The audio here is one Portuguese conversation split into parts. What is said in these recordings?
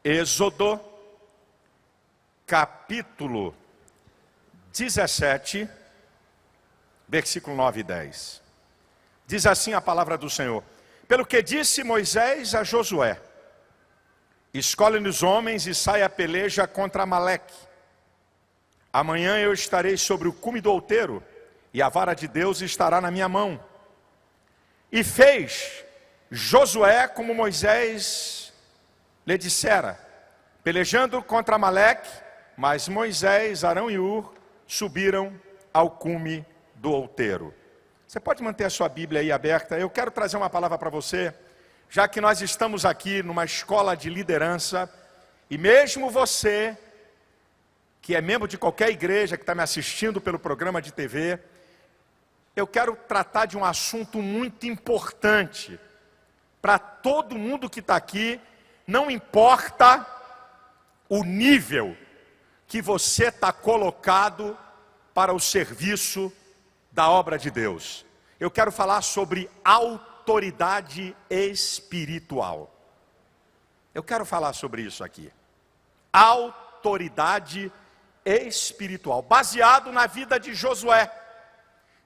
Êxodo, capítulo 17, versículo 9 e 10. Diz assim a palavra do Senhor: pelo que disse Moisés a Josué: escolhe-nos homens e sai a peleja contra Amaleque. Amanhã eu estarei sobre o cume do outeiro, e a vara de Deus estará na minha mão. E fez Josué como Moisés lhe dissera, pelejando contra Amaleque, mas Moisés, Arão e Hur subiram ao cume do outeiro. Você pode manter a sua Bíblia aí aberta? Eu quero trazer uma palavra para você, já que nós estamos aqui numa escola de liderança, e mesmo você, que é membro de qualquer igreja, que está me assistindo pelo programa de TV, eu quero tratar de um assunto muito importante para todo mundo que está aqui, não importa o nível que você está colocado para o serviço da obra de Deus. Eu quero falar sobre autoridade espiritual. Eu quero falar sobre isso aqui. Autoridade espiritual, baseado na vida de Josué,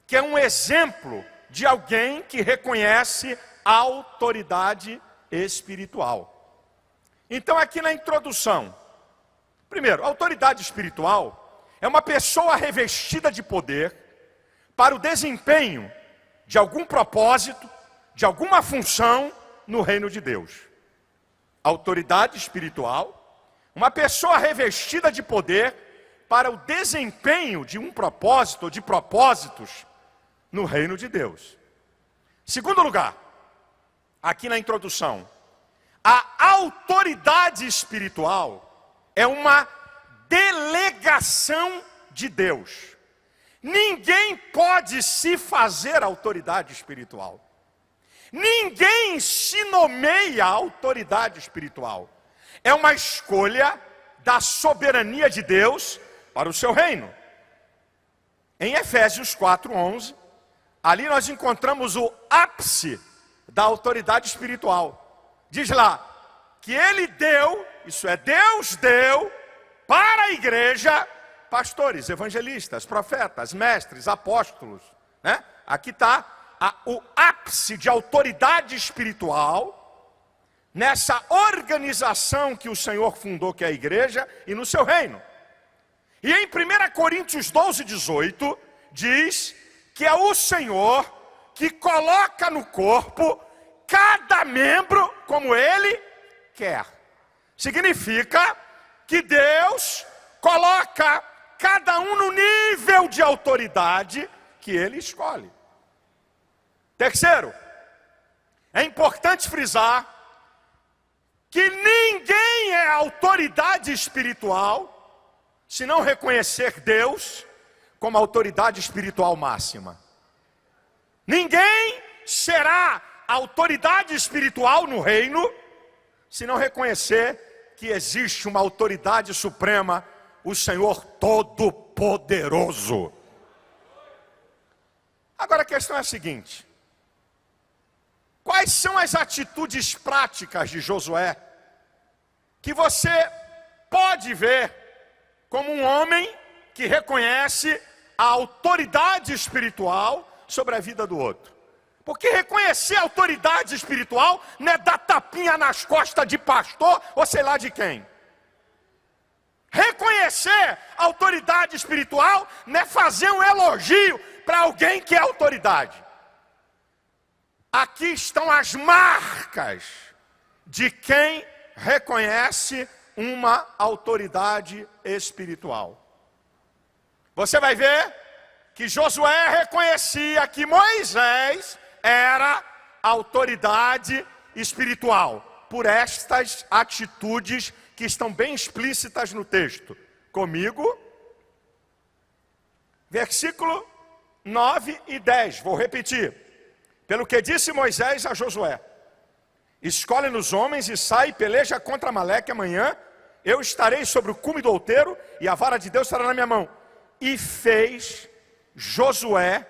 que é um exemplo de alguém que reconhece a autoridade espiritual. Então, aqui na introdução, primeiro, autoridade espiritual é uma pessoa revestida de poder para o desempenho de algum propósito, de alguma função no reino de Deus. Autoridade espiritual, uma pessoa revestida de poder para o desempenho de um propósito ou de propósitos no reino de Deus. Segundo lugar, aqui na introdução, a autoridade espiritual é uma delegação de Deus. Ninguém pode se fazer autoridade espiritual. Ninguém se nomeia autoridade espiritual. É uma escolha da soberania de Deus para o seu reino. Em Efésios 4:11, ali nós encontramos o ápice da autoridade espiritual. Diz lá que ele deu, isso é, Deus deu para a igreja pastores, evangelistas, profetas, mestres, apóstolos, né? Aqui está o ápice de autoridade espiritual nessa organização que o Senhor fundou, que é a igreja, e no seu reino. E em 1 Coríntios 12:18 diz que é o Senhor que coloca no corpo cada membro como Ele quer. Significa que Deus coloca cada um no nível de autoridade que Ele escolhe. Terceiro, é importante frisar que ninguém é autoridade espiritual se não reconhecer Deus como autoridade espiritual máxima. Ninguém será autoridade espiritual no reino se não reconhecer que existe uma autoridade suprema, o Senhor Todo-Poderoso. Agora a questão é a seguinte: quais são as atitudes práticas de Josué que você pode ver como um homem que reconhece a autoridade espiritual sobre a vida do outro? Porque reconhecer a autoridade espiritual não é dar tapinha nas costas de pastor ou sei lá de quem. Reconhecer a autoridade espiritual não é fazer um elogio para alguém que é autoridade. Aqui estão as marcas de quem reconhece uma autoridade espiritual. Você vai ver que Josué reconhecia que Moisés era autoridade espiritual, por estas atitudes que estão bem explícitas no texto. Comigo, versículo 9 e 10, vou repetir. Pelo que disse Moisés a Josué: escolhe-nos homens e sai e peleja contra Amaleque amanhã, eu estarei sobre o cume do outeiro e a vara de Deus estará na minha mão. E fez Josué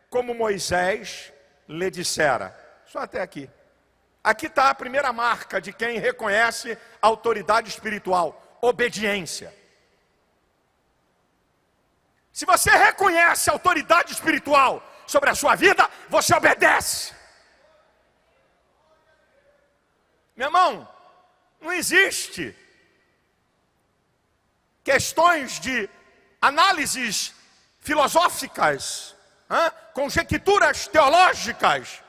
como Moisés lhe dissera. Só até aqui. Aqui está a primeira marca de quem reconhece a autoridade espiritual: obediência. Se você reconhece a autoridade espiritual sobre a sua vida, você obedece. Meu irmão, não existe questões de análises filosóficas, conjecturas teológicas.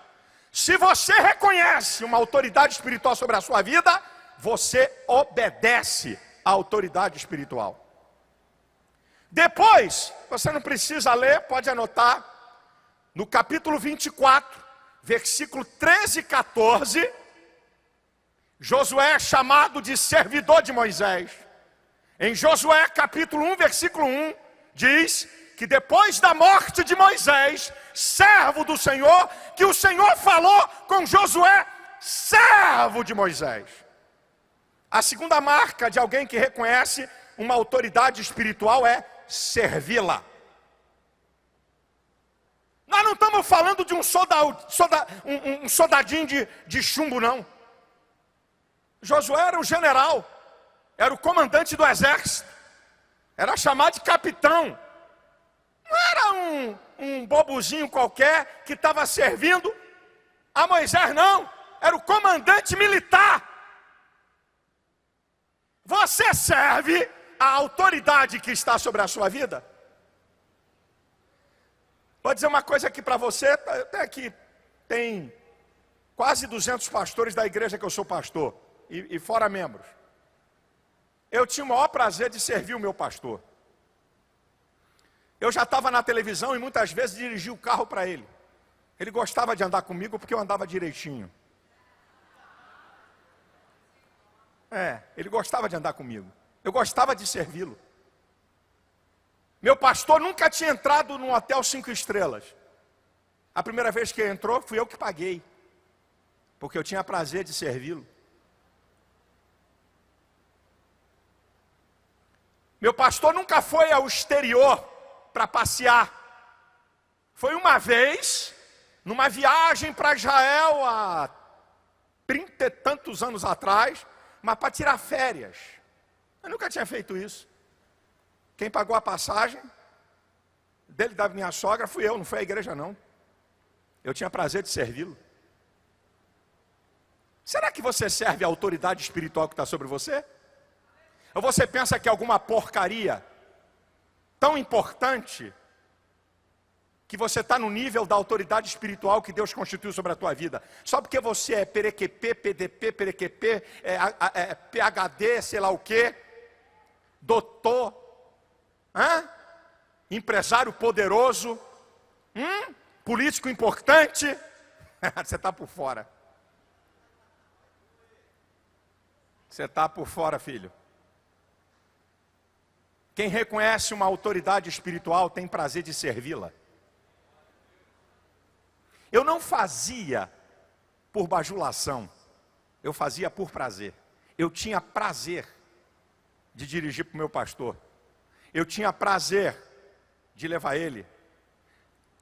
Se você reconhece uma autoridade espiritual sobre a sua vida, você obedece à autoridade espiritual. Depois, você não precisa ler, pode anotar, no capítulo 24, versículo 13 e 14, Josué é chamado de servidor de Moisés. Em Josué capítulo 1, versículo 1, diz que depois da morte de Moisés, servo do Senhor, que o Senhor falou com Josué, servo de Moisés. A segunda marca de alguém que reconhece uma autoridade espiritual é servi-la. Nós não estamos falando de um soldadinho de chumbo, não. Josué era o general, era o comandante do exército, era chamado de capitão. Não era um bobuzinho qualquer que estava servindo a Moisés, não. Era o comandante militar. Você serve a autoridade que está sobre a sua vida? Vou dizer uma coisa aqui para você, até aqui tem quase 200 pastores da igreja que eu sou pastor, e fora membros. Eu tinha o maior prazer de servir o meu pastor. Eu já estava na televisão e muitas vezes dirigia o carro para ele. Ele gostava de andar comigo porque eu andava direitinho. Ele gostava de andar comigo. Eu gostava de servi-lo. Meu pastor nunca tinha entrado num hotel 5 estrelas. A primeira vez que ele entrou, fui eu que paguei. Porque eu tinha prazer de servi-lo. Meu pastor nunca foi ao exterior para passear. Foi uma vez, numa viagem para Israel há 30 e tantos anos atrás, mas para tirar férias. Eu nunca tinha feito isso. Quem pagou a passagem dele, da minha sogra, fui eu, não foi a igreja não. Eu tinha prazer de servi-lo. Será que você serve a autoridade espiritual que está sobre você? Ou você pensa que é alguma porcaria tão importante que você está no nível da autoridade espiritual que Deus constituiu sobre a tua vida? Só porque você é perequepê, PDP, perequepê, PhD, sei lá o quê, doutor, empresário poderoso, político importante, você está por fora. Você está por fora, filho. Quem reconhece uma autoridade espiritual tem prazer de servi-la. Eu não fazia por bajulação, eu fazia por prazer. Eu tinha prazer de dirigir para o meu pastor. Eu tinha prazer de levar ele.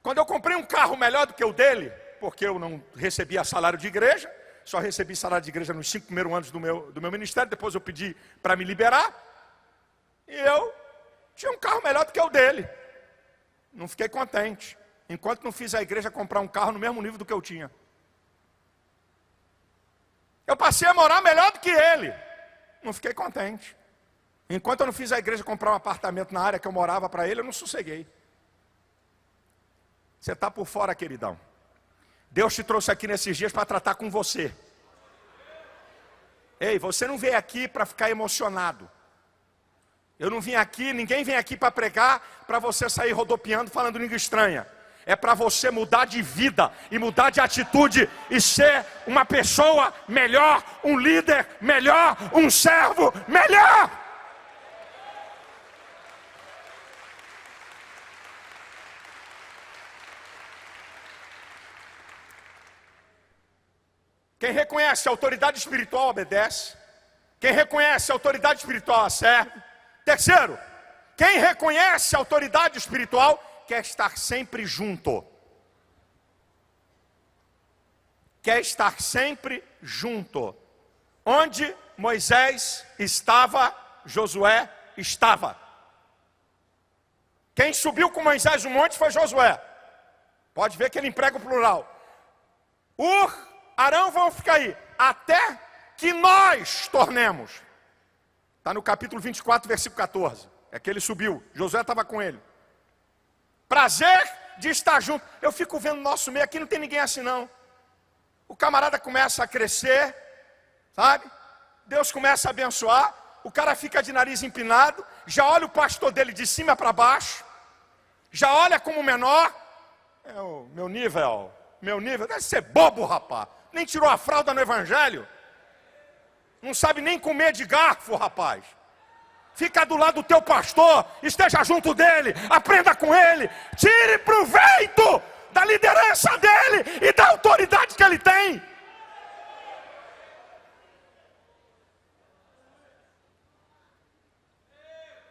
Quando eu comprei um carro melhor do que o dele, porque eu não recebia salário de igreja, só recebi salário de igreja nos 5 primeiros anos do meu ministério, depois eu pedi para me liberar, e eu tinha um carro melhor do que o dele. Não fiquei contente, enquanto não fiz a igreja comprar um carro no mesmo nível do que eu tinha. Eu passei a morar melhor do que ele, não fiquei contente. Enquanto eu não fiz a igreja comprar um apartamento na área que eu morava para ele, eu não sosseguei. Você está por fora, queridão. Deus te trouxe aqui nesses dias para tratar com você. Ei, você não veio aqui para ficar emocionado. Eu não vim aqui, ninguém vem aqui para pregar, para você sair rodopiando, falando língua estranha. É para você mudar de vida e mudar de atitude e ser uma pessoa melhor, um líder melhor, um servo melhor. Quem reconhece a autoridade espiritual obedece. Quem reconhece a autoridade espiritual serve. Terceiro, quem reconhece a autoridade espiritual quer estar sempre junto. quer estar sempre junto. Onde Moisés estava, Josué estava. Quem subiu com Moisés no monte foi Josué. Pode ver que ele emprega o plural. Ur, Arão vão ficar aí, até que nós tornemos. Está no capítulo 24, versículo 14. É que ele subiu, Josué estava com ele. Prazer de estar junto. Eu fico vendo nosso meio aqui, não tem ninguém assim não. O camarada começa a crescer, sabe? Deus começa a abençoar. O cara fica de nariz empinado. Já olha o pastor dele de cima para baixo. Já olha como menor. É o meu nível deve ser bobo, rapaz. Nem tirou a fralda no evangelho. Não sabe nem comer de garfo, rapaz. Fica do lado do teu pastor, esteja junto dele, aprenda com ele, tire proveito da liderança dele e da autoridade que ele tem.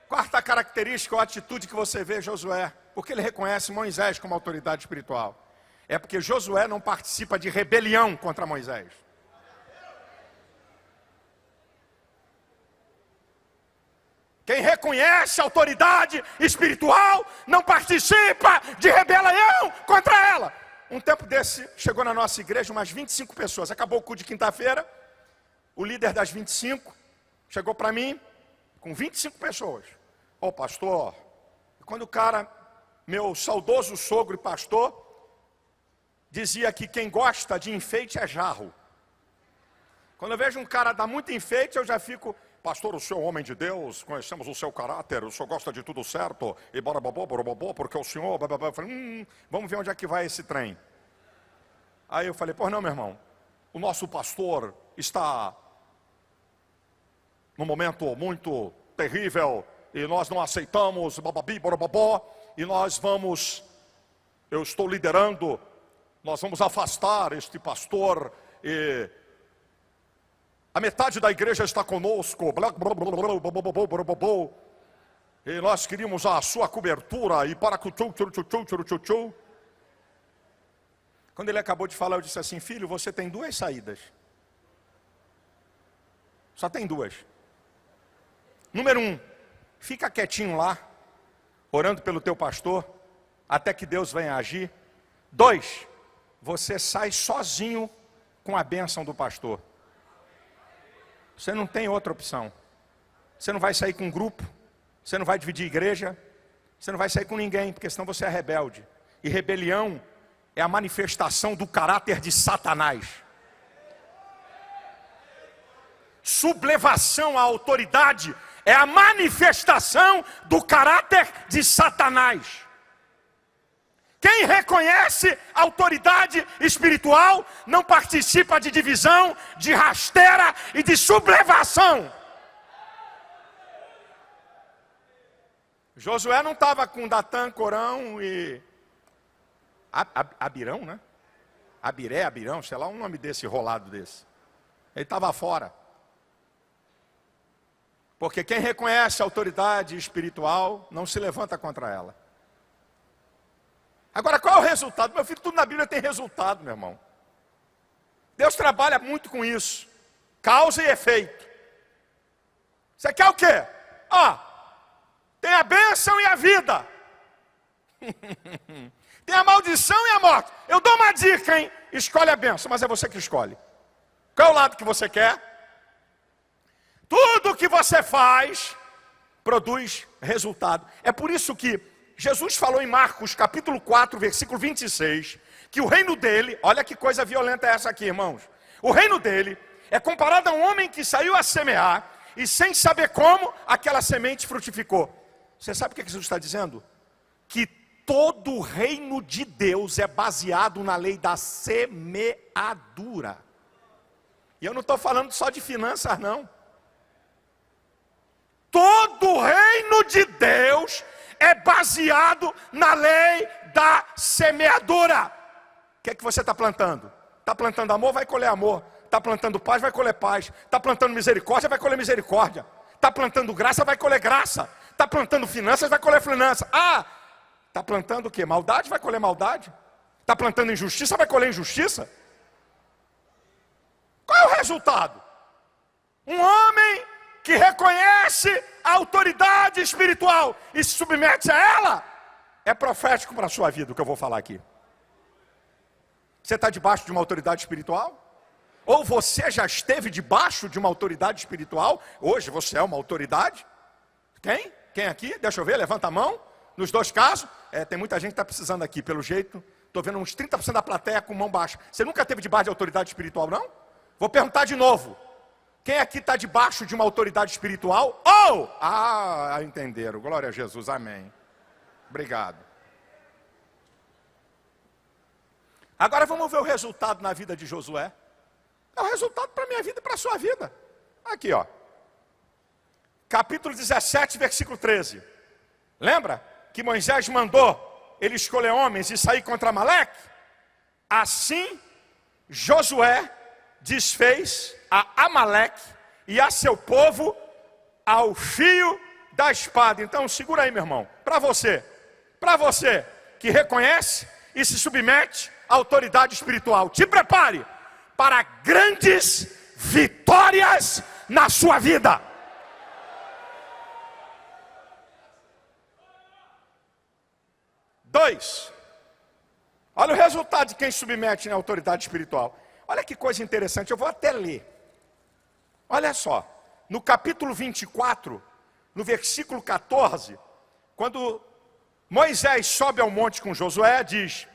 Quarta característica ou atitude que você vê Josué, porque ele reconhece Moisés como autoridade espiritual, é porque Josué não participa de rebelião contra Moisés. Quem reconhece a autoridade espiritual não participa de rebelião contra ela. Um tempo desse, chegou na nossa igreja umas 25 pessoas. Acabou o culto de quinta-feira. O líder das 25 chegou para mim com 25 pessoas. Ô pastor, quando o cara, meu saudoso sogro e pastor, dizia que quem gosta de enfeite é jarro. Quando eu vejo um cara dar muito enfeite, eu já fico... Pastor, o senhor é homem de Deus, conhecemos o seu caráter, o senhor gosta de tudo certo, e borobobó, porque o senhor... Eu falei, vamos ver onde é que vai esse trem. Aí eu falei, pois não, meu irmão, o nosso pastor está num momento muito terrível, e nós não aceitamos, borobobó, e nós vamos, eu estou liderando, nós vamos afastar este pastor, e... a metade da igreja está conosco. E nós queríamos a sua cobertura. E para que o Quando ele acabou de falar, eu disse assim, filho, você tem duas saídas. Só tem duas. Número 1, fica quietinho lá, orando pelo teu pastor, até que Deus venha agir. 2, você sai sozinho com a bênção do pastor. Você não tem outra opção. Você não vai sair com um grupo, você não vai dividir igreja, você não vai sair com ninguém, porque senão você é rebelde. E rebelião é a manifestação do caráter de Satanás. Sublevação à autoridade é a manifestação do caráter de Satanás. Quem reconhece a autoridade espiritual não participa de divisão, de rasteira e de sublevação. Josué não estava com Datã, Corão e Abirão, né? Abirão, sei lá, um nome desse rolado desse. Ele estava fora. Porque quem reconhece a autoridade espiritual não se levanta contra ela. Agora, qual é o resultado? Meu filho, tudo na Bíblia tem resultado, meu irmão. Deus trabalha muito com isso. Causa e efeito. Você quer o quê? Tem a bênção e a vida. Tem a maldição e a morte. Eu dou uma dica, hein? Escolhe a bênção, mas é você que escolhe. Qual é o lado que você quer? Tudo que você faz produz resultado. É por isso que Jesus falou em Marcos capítulo 4, versículo 26, que o reino dele, olha que coisa violenta é essa aqui, irmãos. O reino dele é comparado a um homem que saiu a semear e sem saber como aquela semente frutificou. Você sabe o que Jesus está dizendo? Que todo o reino de Deus é baseado na lei da semeadura. E eu não estou falando só de finanças, não. Todo o reino de Deus é baseado na lei da semeadura. O que é que você está plantando? Está plantando amor, vai colher amor. Está plantando paz, vai colher paz. Está plantando misericórdia, vai colher misericórdia. Está plantando graça, vai colher graça. Está plantando finanças, vai colher finança. Está plantando o quê? Maldade, vai colher maldade. Está plantando injustiça, vai colher injustiça. Qual é o resultado? Um homem que reconhece a autoridade espiritual e se submete a ela, é profético para a sua vida o que eu vou falar aqui. Você está debaixo de uma autoridade espiritual? Ou você já esteve debaixo de uma autoridade espiritual? Hoje você é uma autoridade? Quem? Quem aqui? Deixa eu ver, levanta a mão. Nos dois casos, tem muita gente que está precisando aqui, pelo jeito. Estou vendo uns 30% da plateia com mão baixa. Você nunca esteve debaixo de autoridade espiritual, não? Vou perguntar de novo. Quem aqui está debaixo de uma autoridade espiritual? Entenderam. Glória a Jesus, amém. Obrigado. Agora vamos ver o resultado na vida de Josué. É o resultado para a minha vida e para a sua vida. Aqui, ó. Capítulo 17, versículo 13. Lembra que Moisés mandou ele escolher homens e sair contra Amaleque? Assim, Josué desfez a Amaleque e a seu povo ao fio da espada. Então segura aí, meu irmão, para você que reconhece e se submete à autoridade espiritual, te prepare para grandes vitórias na sua vida. Dois, olha o resultado de quem submete à autoridade espiritual. Olha que coisa interessante, eu vou até ler. Olha só, no capítulo 24, no versículo 14, quando Moisés sobe ao monte com Josué, diz: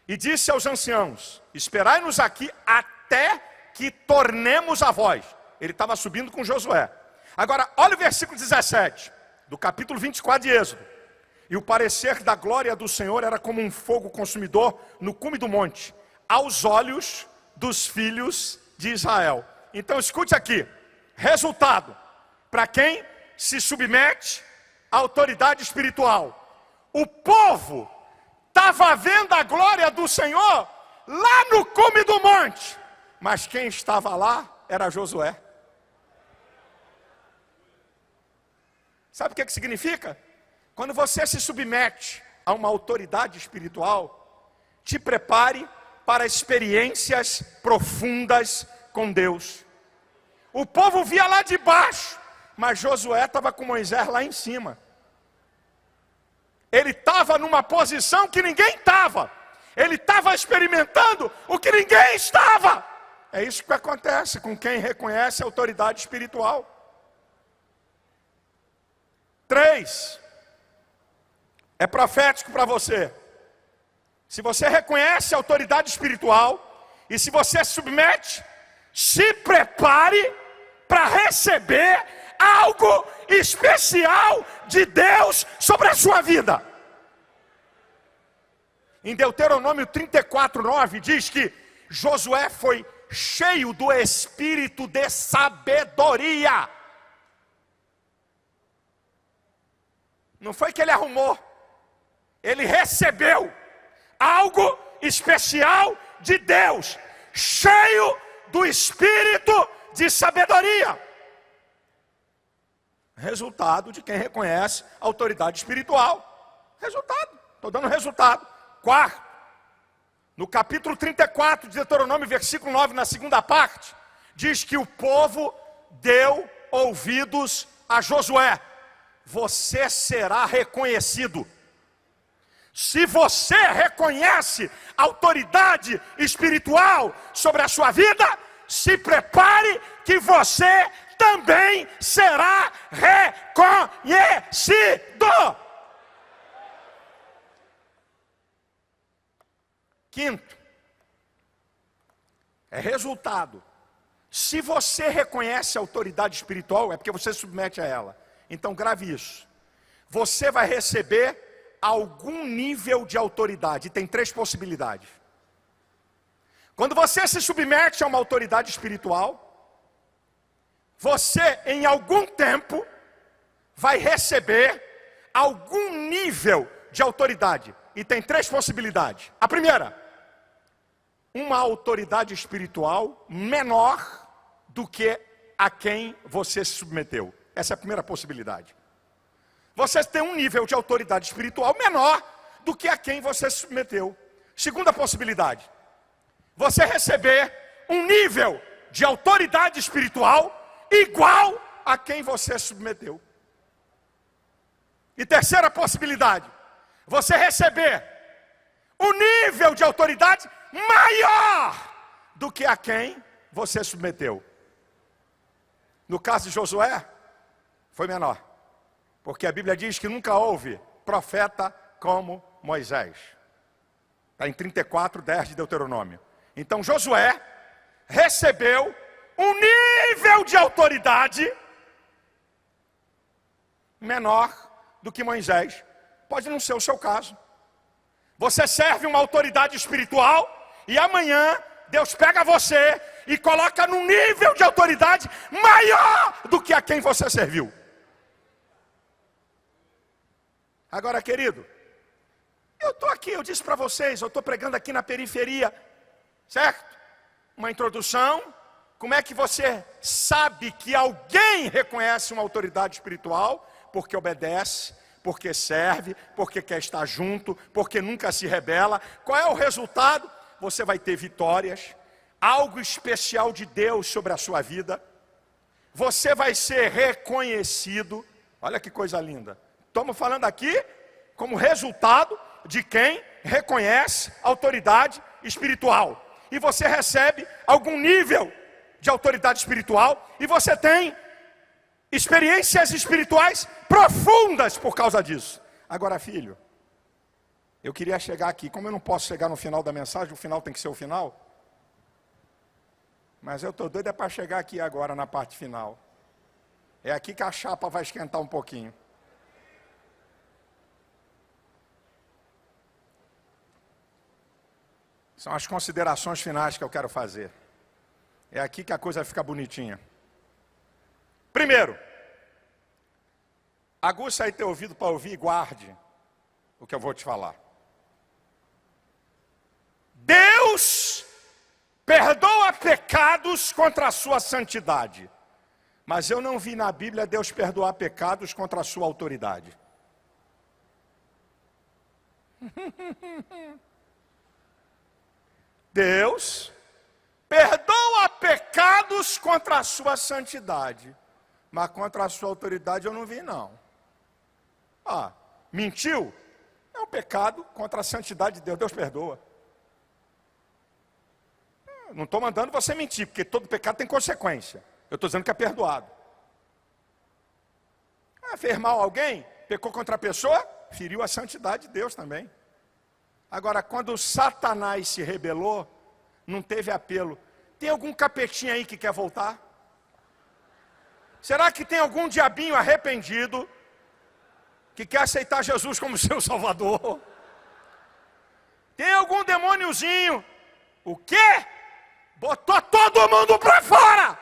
e disse aos anciãos: esperai-nos aqui até que tornemos a voz. Ele estava subindo com Josué. Agora, olha o versículo 17, do capítulo 24 de Êxodo. E o parecer da glória do Senhor era como um fogo consumidor no cume do monte, aos olhos dos filhos de Israel. Então escute aqui, resultado, para quem se submete à autoridade espiritual. O povo estava vendo a glória do Senhor lá no cume do monte, mas quem estava lá era Josué. Sabe o que significa? Quando você se submete a uma autoridade espiritual, te prepare para experiências profundas com Deus. O povo via lá de baixo, mas Josué estava com Moisés lá em cima. Ele estava numa posição que ninguém estava. Ele estava experimentando o que ninguém estava. É isso que acontece com quem reconhece a autoridade espiritual. 3. É profético para você. Se você reconhece a autoridade espiritual e se você se submete, se prepare para receber algo especial de Deus sobre a sua vida. Em Deuteronômio 34:9 diz que Josué foi cheio do espírito de sabedoria. Não foi que ele arrumou, ele recebeu algo especial de Deus, cheio do espírito de sabedoria. Resultado de quem reconhece a autoridade espiritual. Resultado, estou dando resultado. 4, no capítulo 34 de Deuteronômio, versículo 9, na segunda parte, diz que o povo deu ouvidos a Josué. Você será reconhecido. Se você reconhece a autoridade espiritual sobre a sua vida, se prepare que você também será reconhecido. 5, é resultado. Se você reconhece a autoridade espiritual, é porque você se submete a ela. Então grave isso. Você vai receber algum nível de autoridade. E tem 3 possibilidades. Quando você se submete a uma autoridade espiritual, você em algum tempo vai receber algum nível de autoridade. E tem 3 possibilidades. A primeira, uma autoridade espiritual menor do que a quem você se submeteu. Essa é a primeira possibilidade. Você tem um nível de autoridade espiritual menor do que a quem você se submeteu. Segunda possibilidade, você receber um nível de autoridade espiritual igual a quem você submeteu. E terceira possibilidade, você receber um nível de autoridade maior do que a quem você submeteu. No caso de Josué, foi menor, porque a Bíblia diz que nunca houve profeta como Moisés. Está em 34:10 de Deuteronômio. Então Josué recebeu um nível de autoridade menor do que Moisés. Pode não ser o seu caso. Você serve uma autoridade espiritual e amanhã Deus pega você e coloca num nível de autoridade maior do que a quem você serviu. Agora, querido, eu estou aqui, eu disse para vocês, eu estou pregando aqui na periferia, certo? Uma introdução. Como é que você sabe que alguém reconhece uma autoridade espiritual? Porque obedece, porque serve, porque quer estar junto, porque nunca se rebela. Qual é o resultado? Você vai ter vitórias, algo especial de Deus sobre a sua vida. Você vai ser reconhecido. Olha que coisa linda. Estamos falando aqui como resultado de quem reconhece autoridade espiritual. E você recebe algum nível de autoridade espiritual e você tem experiências espirituais profundas por causa disso. Agora, filho, eu queria chegar aqui, como eu não posso chegar no final da mensagem, o final tem que ser o final. Mas eu estou doido para chegar aqui agora na parte final. É aqui que a chapa vai esquentar um pouquinho. São as considerações finais que eu quero fazer. É aqui que a coisa fica bonitinha. Primeiro, aguça aí teu ouvido para ouvir e guarde o que eu vou te falar. Deus perdoa pecados contra a sua santidade. Mas eu não vi na Bíblia Deus perdoar pecados contra a sua autoridade. Deus perdoa pecados contra a sua santidade, mas contra a sua autoridade eu não vi não. Mentiu? É um pecado contra a santidade de Deus, Deus perdoa. Não estou mandando você mentir, porque todo pecado tem consequência. Eu estou dizendo que é perdoado. Fez mal a alguém, pecou contra a pessoa, feriu a santidade de Deus também. Agora, quando Satanás se rebelou, não teve apelo. Tem algum capetinho aí que quer voltar? Será que tem algum diabinho arrependido que quer aceitar Jesus como seu Salvador? Tem algum demôniozinho? O quê? Botou todo mundo para fora!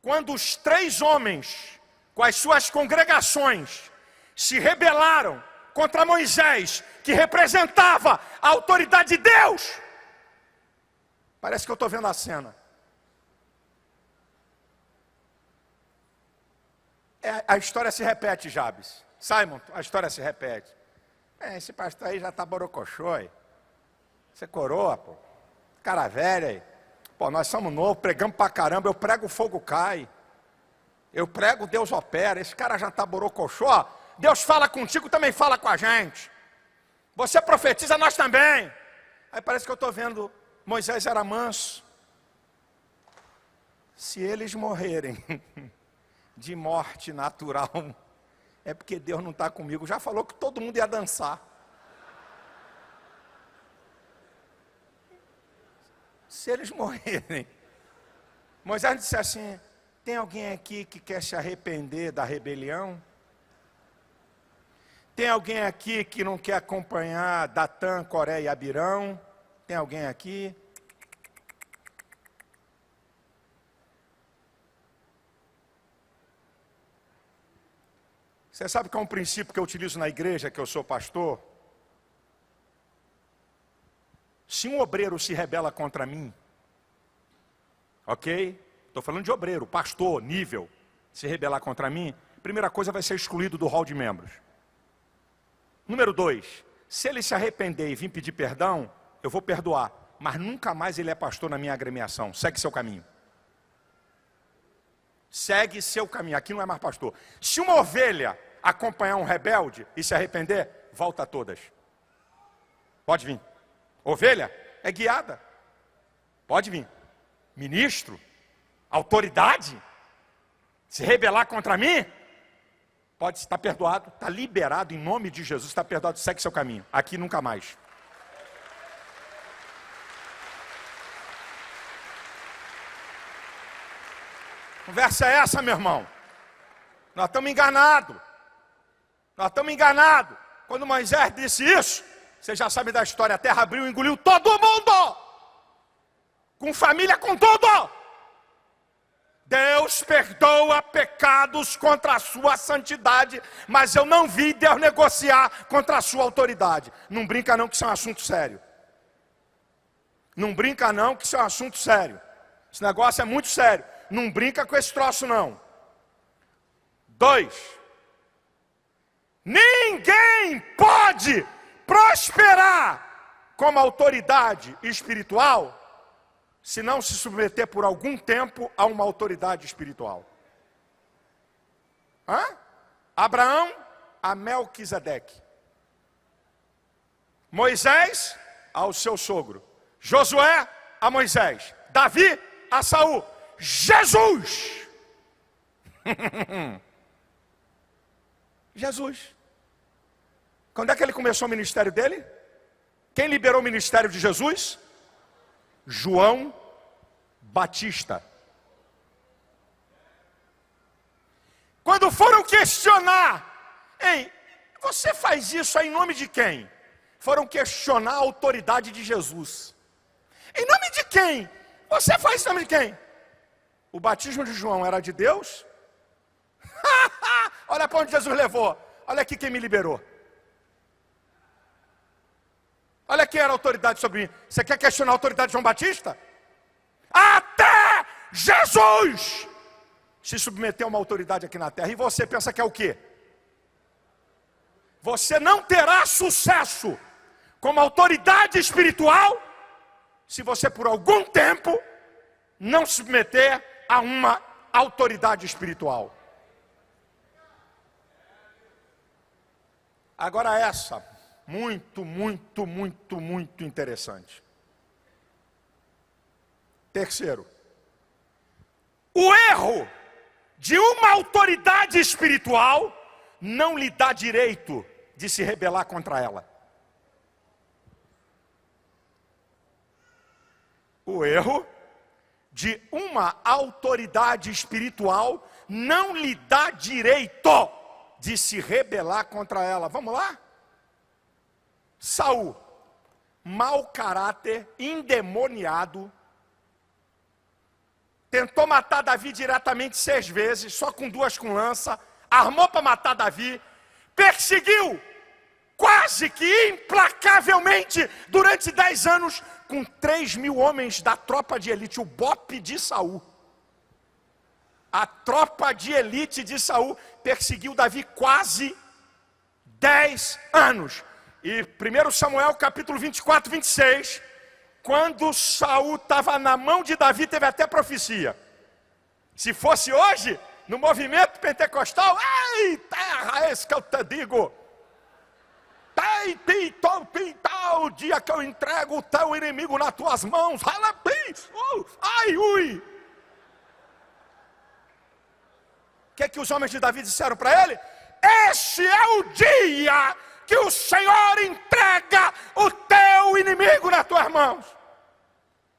Quando os 3 homens, com as suas congregações, se rebelaram contra Moisés, que representava a autoridade de Deus. Parece que eu estou vendo a cena. A história se repete, Jabes. Simon, a história se repete. Esse pastor aí já está borocochô aí. Você coroa, pô. Cara velho aí. Pô, nós somos novos, pregamos pra caramba. Eu prego, o fogo cai. Eu prego, Deus opera. Esse cara já está borocochô. Deus fala contigo, também fala com a gente. Você profetiza, nós também. Aí parece que eu estou vendo, Moisés era manso. Se eles morrerem de morte natural, é porque Deus não está comigo. Já falou que todo mundo ia dançar. Se eles morrerem. Moisés disse assim, tem alguém aqui que quer se arrepender da rebelião? Tem alguém aqui que não quer acompanhar Datã, Coré e Abirão? Tem alguém aqui? Você sabe qual é um princípio que eu utilizo na igreja, que eu sou pastor? Se um obreiro se rebela contra mim, ok? Estou falando de obreiro, pastor, nível, se rebelar contra mim, a primeira coisa vai ser excluído do hall de membros. Número 2, se ele se arrepender e vir pedir perdão, eu vou perdoar. mas nunca mais ele é pastor na minha agremiação. Segue seu caminho. Segue seu caminho. Aqui não é mais pastor. Se uma ovelha acompanhar um rebelde e se arrepender, volta a todas. Pode vir. Ovelha é guiada. Pode vir. Ministro, autoridade, se rebelar contra mim, pode estar perdoado, está liberado em nome de Jesus, está perdoado, segue seu caminho. Aqui nunca mais. Conversa é essa, meu irmão? Nós estamos enganados. Nós estamos enganados. Quando Moisés disse isso, você já sabe da história, a terra abriu e engoliu todo mundo. Com família, com tudo. Deus perdoa pecados contra a sua santidade, mas eu não vi Deus negociar contra a sua autoridade. Não brinca não que isso é um assunto sério. Não brinca não que isso é um assunto sério. Esse negócio é muito sério. Não brinca com esse troço não. 2. Ninguém pode prosperar como autoridade espiritual se não se submeter por algum tempo a uma autoridade espiritual. Abraão a Melquisedeque. Moisés ao seu sogro. Josué a Moisés. Davi a Saul. Jesus! Jesus. Quando é que ele começou o ministério dele? Quem liberou o ministério de Jesus? João Batista. Quando foram questionar, ei, você faz isso aí em nome de quem? Foram questionar a autoridade de Jesus. Em nome de quem? Você faz em nome de quem? O batismo de João era de Deus? Olha para onde Jesus levou. Olha aqui quem me liberou. Olha quem era a autoridade sobre mim. Você quer questionar a autoridade de João Batista? Até Jesus se submeteu a uma autoridade aqui na terra. E você pensa que é o quê? Você não terá sucesso como autoridade espiritual se você por algum tempo não se submeter a uma autoridade espiritual. Agora essa, muito interessante. Terceiro, o erro de uma autoridade espiritual não lhe dá direito de se rebelar contra ela. O erro de uma autoridade espiritual não lhe dá direito de se rebelar contra ela. Vamos lá? Saul, mau caráter, endemoniado, tentou matar Davi diretamente 6 vezes, só com 2 com lança, armou para matar Davi, perseguiu quase que implacavelmente durante 10 anos com 3.000 homens da tropa de elite, o BOPE de Saul. A tropa de elite de Saul perseguiu Davi quase 10 anos. E 1 Samuel capítulo 24, 26, quando Saul estava na mão de Davi, teve até profecia. Se fosse hoje, no movimento pentecostal, ei, terra, esse que eu te digo. O dia que eu entrego o teu inimigo nas tuas mãos. Ai, ui. O que os homens de Davi disseram para ele? Este é o dia que o Senhor entrega o teu inimigo nas tuas mãos.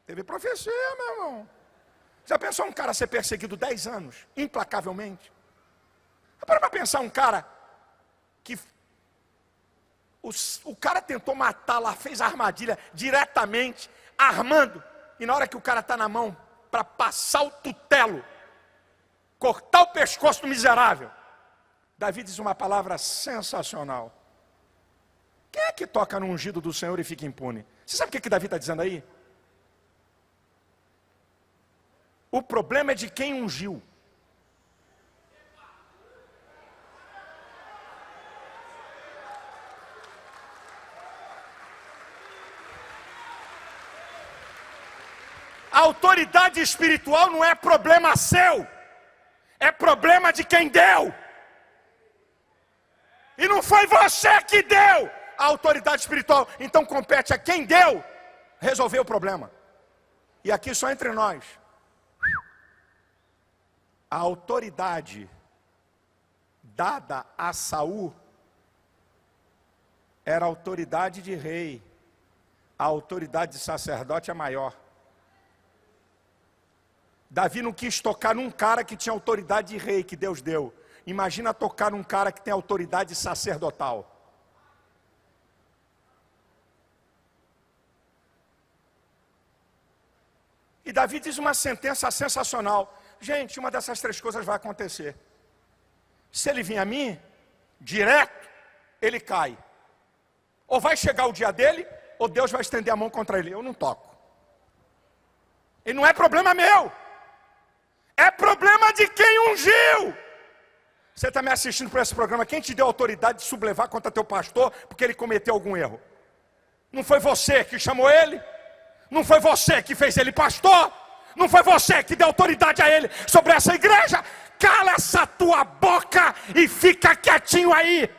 Teve profecia, meu irmão. Já pensou um cara ser perseguido 10 anos, implacavelmente? Para pensar um cara que o cara tentou matar lá, fez a armadilha diretamente, armando, e na hora que o cara está na mão para passar o tutelo, cortar o pescoço do miserável, Davi diz uma palavra sensacional. Quem é que toca no ungido do Senhor e fica impune? Você sabe o que Davi está dizendo aí? O problema é de quem ungiu. autoridade espiritual não é problema seu, é problema de quem deu. E não foi você que deu a autoridade espiritual, então compete a quem deu resolver o problema. E aqui só entre nós, a autoridade dada a Saul era a autoridade de rei, a autoridade de sacerdote é maior. Davi não quis tocar num cara que tinha autoridade de rei, que Deus deu. Imagina tocar num cara que tem autoridade sacerdotal. E Davi diz uma sentença sensacional. Gente, uma dessas três coisas vai acontecer. Se ele vir a mim, direto, ele cai. Ou vai chegar o dia dele, ou Deus vai estender a mão contra ele. Eu não toco. E não é problema meu. É problema de quem ungiu. Você está me assistindo por esse programa. Quem te deu autoridade de sublevar contra teu pastor porque ele cometeu algum erro? Não foi você que chamou ele? Não foi você que fez ele pastor? Não foi você que deu autoridade a ele sobre essa igreja? Cala essa tua boca e fica quietinho aí.